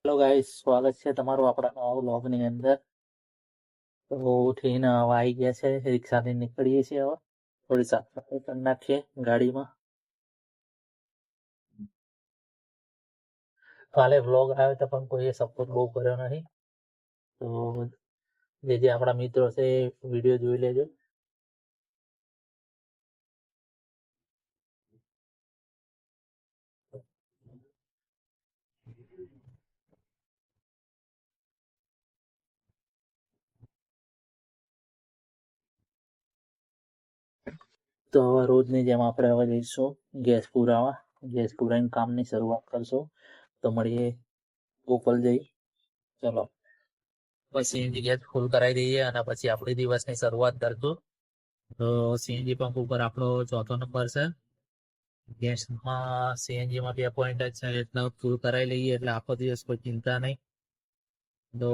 Hello guys, સ્વાગત છે તમારું આપણા નવા વ્લોગની અંદર. તો ઉઠીને હવે આવી ગયા છે, રિક્ષાથી નીકળીએ છીએ. હવે થોડી સાફ સફાઈ કરી નાખીએ ગાડીમાં. કાલે વ્લોગ આવ્યો તો પણ કોઈએ સપોર્ટ બહુ કર્યો નથી. તો જે આપણા મિત્રો છે એ વિડીયો જોઈ લેજો. તો હવે રોજની જેમ આપણે હવે જઈશું ગેસ પુરાવા. ગેસ પુરાઈને કામની શરૂઆત કરશું. તો મળીએ ગોપાલ જઈ. ચલો, પછી ગેસ ફૂલ કરાવી દઈએ અને પછી આપણી દિવસની શરૂઆત કરશું. તો સીએનજી પંપ ઉપર આપણો ચોથો નંબર છે. ગેસમાં સીએનજીમાં 2 પોઈન્ટ જ છે, એટલે ફૂલ કરાવી લઈએ એટલે આખો દિવસ કોઈ ચિંતા નહીં. તો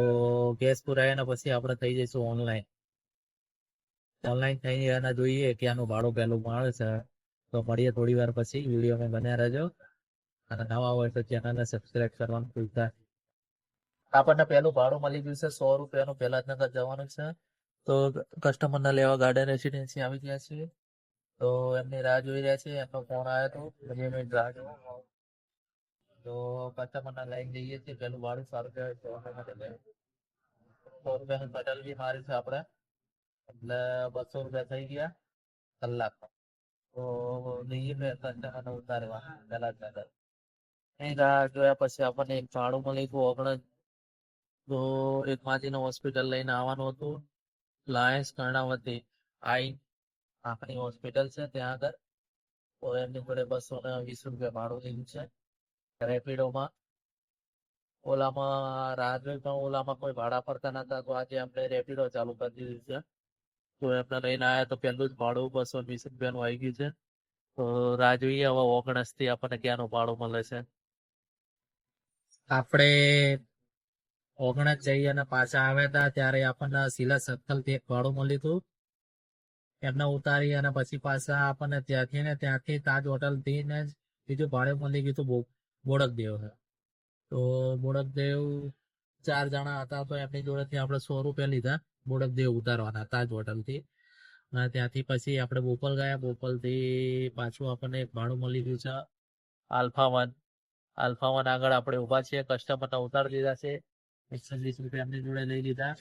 ગેસ પુરાય ને પછી આપણે થઈ જઈશું ઓનલાઈન. થઈ અને જોઈએ કે આનું ભાડું પહેલું મળે છે. તો મળીએ થોડી વાર પછી. વિડીયોમાં બન્યા રહેજો અને નવા હોય તો ચેનલને સબસ્ક્રાઈબ કરવાનું ભૂલતા નહીં. આપણને પહેલું ભાડું મળી ગયું છે 100 રૂપિયાનું. પહેલા નગર જવાનું છે. તો કસ્ટમરને લેવા ગાર્ડન રેસિડેન્સી આવી ગયા છીએ. તો એમની રાહ જોઈ રહ્યા છે. એમનો ફોન આવ્યો હતો, 2 મિનિટ રાહ જોવો. તો કસ્ટમરના લઈને જઈએ છીએ. પેલું ભાડું સારું કહેવાય. 100 રૂપિયાનું પેટ્રોલ બી માર્યું છે આપણે, એટલે 200 રૂપિયા થઈ ગયા કલાક. તો લઈએ કસ્ટમરને ઉતારવા પહેલા જ પહેલા. અહીં રાહ જોયા પછી આપણને એક ભાડું મળી હતું ઓગણ. તો એક માજીને હોસ્પિટલ લઈને આવવાનું હતું. લાયન્સ કર્ણાવતી આંખની હોસ્પિટલ છે ત્યાં આગળ. તો એમની જોડે 220 રૂપિયા ભાડું લીધું છે. રેપિડોમાં ઓલામાં રાહ જોઈ પણ ઓલામાં કોઈ ભાડા પડતા નતા. તો આજે આપણે રેપિડો ચાલુ કરી દીધું છે. તો એમને લઈને આવ્યા તો પહેલું જ ભાડું 220 રૂપિયાનું આવી ગયું છે. તો રાહ જોઈએ હવે 19 થી આપણને ક્યાંનું ભાડું મળે છે. આપણે 19 જઈએ અને પાછા આવ્યા હતા ત્યારે આપણને સિલા સર્કલથી એક ભાડું મળ્યું હતું. એમને ઉતારી અને પછી પાછા આપણને ત્યાંથી તાજ હોટલથી ને બીજું ભાડે મળી ગયું હતું બોડકદેવ. તો બોડકદેવ 4 જણા હતા. તો એમની જોડેથી આપણે 100 રૂપિયા લીધા બોડકદેવ ઉતારવાના તાજ હોટલથી. અને ત્યાંથી પછી આપણે બોપલ ગયા. બોપલથી પાછું આપણને એક ભાડું મળી ગયું છે આલ્ફા 1. આલ્ફા 1 આગળ આપણે ઊભા છીએ. કસ્ટમરને ઉતારી દીધા છે. 120 રૂપિયા એમની જોડે લઈ લીધા.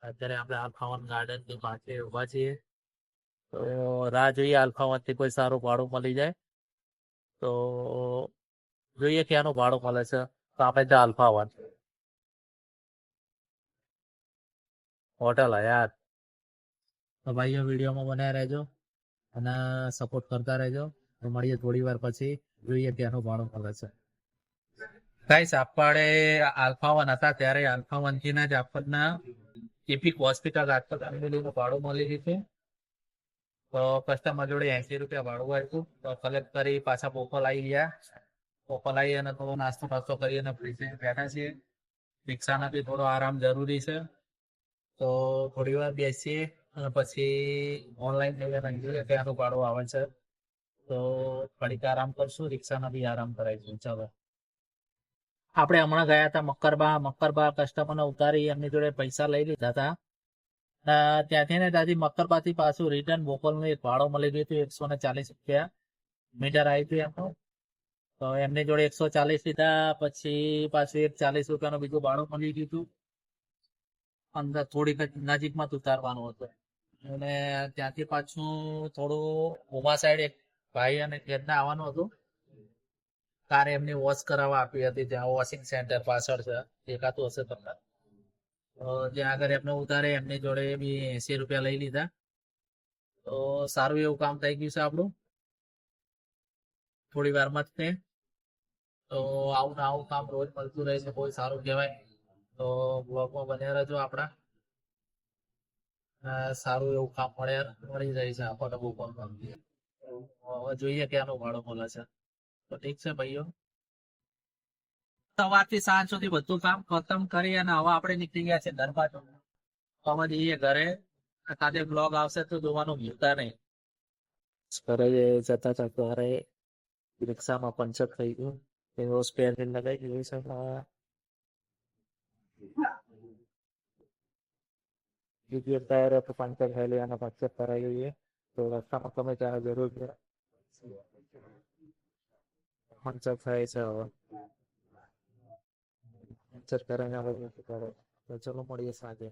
અત્યારે આપણે આલ્ફા 1 ગાર્ડનની પાસે ઊભા છીએ. તો રાહ જોઈએ આલ્ફા 1 થી કોઈ સારું ભાડું મળી જાય. તો જોઈએ ક્યાંનું ભાડું મળે છે. તો આપણે ત્યાં આલ્ફા 1 હોટલ હયાત. તો ભાઈઓ વિડીયોમાં બનાવ્યા રહેજો અને સપોર્ટ કરતા રહેજો. તો મળીએ થોડી વાર પછી. જોઈએ ક્યાંનું ભાડું મળે છે. ગાઈસ, આપણે આલ્ફા 1 હતા ત્યારે આલ્ફા 1 થી જ આપણને એપિક હોસ્પિટલ રાજકોટ ફેમિલીનું ભાડું મળી ગયું. તો કસ્ટમર જોડે 80 રૂપિયા ભાડું આપ્યું. તો કલેક્ટ કરી પાછા બોપલ આવી ગયા. બોપલ આવી અને થોડો નાસ્તો કરી અને ફ્રી બેઠા છીએ. રિક્ષાના બી થોડો આરામ જરૂરી છે. તો થોડી વાર બેસીએ અને પછી ઓનલાઈન જોઈએ ત્યાંનું ભાડું આવે છે. તો ઘડીક આરામ કરશું. રિક્ષાના બી આરામ કરાવીશું. ચાલો, આપણે હમણાં ગયા હતા મક્કરબા કસ્ટમરને ઉતારી એમની જોડે પૈસા લઈ લીધા હતા. ત્યાંથી મક્કરબાથી પાછું રિટર્ન બોપલનું એક ભાડું મળી ગયું હતું. 140 રૂપિયા મીટર આવી હતું એમનું. તો એમની જોડે 140 લીધા. પછી પાછું 40 રૂપિયાનું બીજું ભાડું મળી ગયું હતું. અંદર થોડીક નજીકમાં જ ઉતારવાનું હતું. અને ત્યાંથી પાછું થોડું ઉમા સાઈડ એક ભાઈ અને ઘેરને આવવાનું હતું. કાર એમની વોશ કરાવવા આપી હતી. ત્યાં વોશિંગ સેન્ટર પાછળ છે, દેખાતું હશે તમને. તો ત્યાં આગળ એમને ઉતારે. એમની જોડે બી 80 રૂપિયા લઈ લીધા. તો સારું એવું કામ થઈ ગયું છે આપણું થોડી વારમાં જ તે. તો આવું ને આવું કામ રોજ મળતું રહે છે, બહુ સારું કહેવાય. તો બ્લોગમાં બન્યા રહેજો આપણા. સારું એવું કામ મળી જાય છે આપણને બહુ પણ. હવે જોઈએ ક્યાંનું ભાડું મળે છે. તો ઠીક છે ભાઈઓ, સવારથી સાંજ સુધી બધું કામ ખતમ કરી અને હવે આપણે નીકળી ગયા છે દરબાર. હવે જઈએ ઘરે. સાથે બ્લોગ આવશે તો જોવાનું ભૂલતા નહીં. ઘરે જતા હતા ઘરે રિક્ષામાં પંચર થઈ ગયું. એવો સ્પેર લગાવી દીધું છે. બીજું એક ટાયર પંચર થયેલું અને પંચર કરાવી લઈએ તો રસ્તામાં તમે ત્યારે જરૂર પંચર થાય છે હવે પંચર કરાવીને હવે તો ચલો મળીએ સાંજે